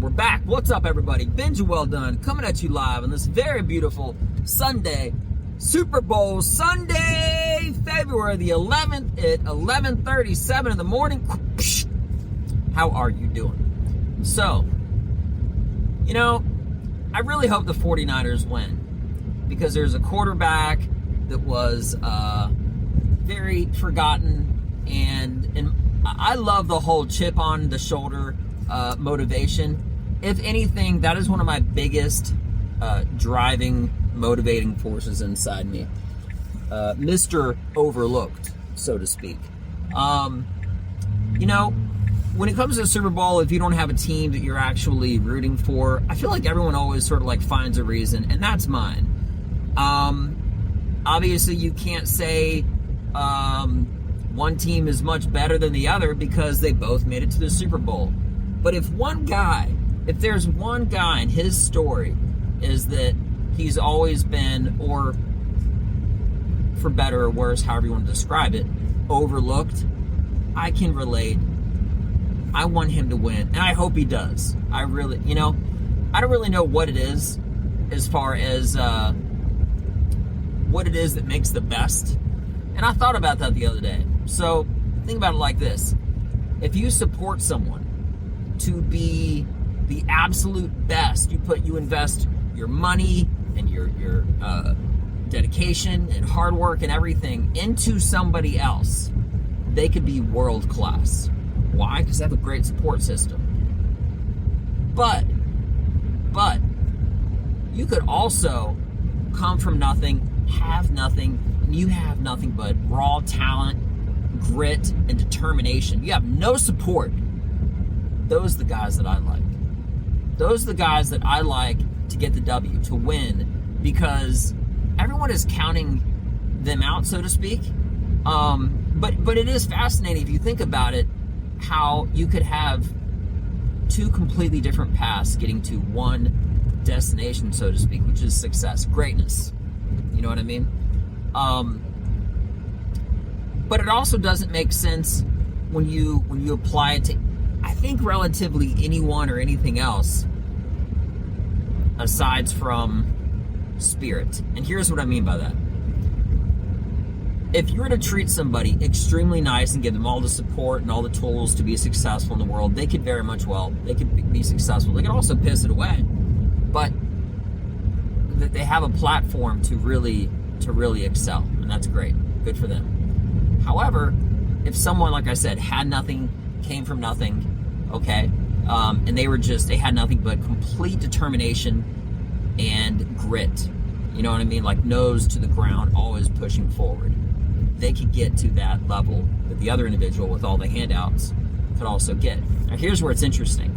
we're back. What's up, everybody? Benja Welldone coming at you live on this very beautiful Sunday, Super Bowl Sunday, February the 11th at 11:37 in the morning. How are you doing? So, I really hope the 49ers win because there's a quarterback that was very forgotten, and I love the whole chip on the shoulder motivation. If anything, that is one of my biggest driving, motivating forces inside me. Mr. Overlooked, so to speak. When it comes to the Super Bowl, if you don't have a team that you're actually rooting for, I feel like everyone always sort of like finds a reason, and that's mine. Obviously, you can't say one team is much better than the other because they both made it to the Super Bowl. But if there's one guy in his story is that he's always been, or for better or worse, however you want to describe it, overlooked, I can relate. I want him to win, and I hope he does. I really, I don't really know what it is as far as what it is that makes the best. And I thought about that the other day. So think about it like this. If you support someone to be the absolute best, you invest your money and your dedication and hard work and everything into somebody else, they could be world class. Why? Because they have a great support system. But you could also come from nothing, have nothing, and you have nothing but raw talent, grit, and determination. You have no support. Those are the guys that I like. Those are the guys that I like to get the W, to win, because everyone is counting them out, so to speak. But it is fascinating if you think about it, how you could have two completely different paths getting to one destination, so to speak, which is success, greatness. You know what I mean? But it also doesn't make sense when you apply it to, I think, relatively anyone or anything else aside from spirit. And here's what I mean by that. If you were to treat somebody extremely nice and give them all the support and all the tools to be successful in the world, they could very much, they could be successful. They could also piss it away. But that they have a platform to really excel, and that's great. Good for them. However, if someone, like I said, had nothing, came from nothing, okay, and they had nothing but complete determination and grit, you know what I mean? Like nose to the ground, always pushing forward. They could get to that level that the other individual with all the handouts could also get. Now, here's where it's interesting.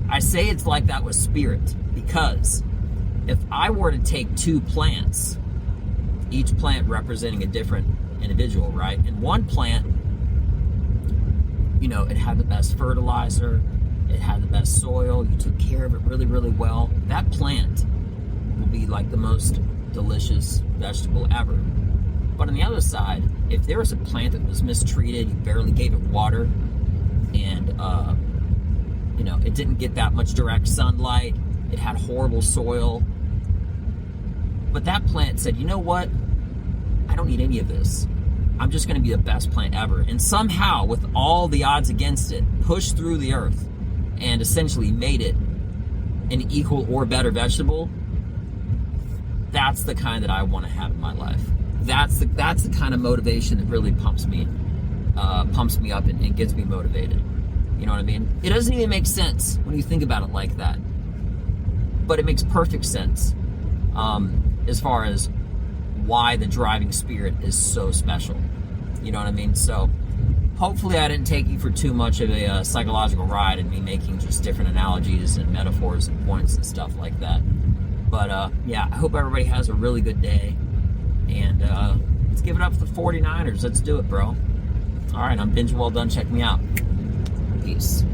I say it's like that with spirit because if I were to take two plants, each plant representing a different individual, right? And one plant, it had the best fertilizer, it had the best soil, you took care of it really, really well. That plant will be like the most delicious vegetable ever. But on the other side, if there was a plant that was mistreated, you barely gave it water, and it didn't get that much direct sunlight, it had horrible soil, but that plant said, you know what? I don't need any of this. I'm just going to be the best plant ever. And somehow, with all the odds against it, pushed through the earth and essentially made it an equal or better vegetable. That's the kind that I want to have in my life. That's the kind of motivation that really pumps me up and gets me motivated. You know what I mean? It doesn't even make sense when you think about it like that, but it makes perfect sense as far as why the driving spirit is so special. You know what I mean? So hopefully I didn't take you for too much of a psychological ride and me making just different analogies and metaphors and points and stuff like that. But I hope everybody has a really good day. And let's give it up for the 49ers. Let's do it, bro. All right, I'm Benja Welldone. Check me out. Peace.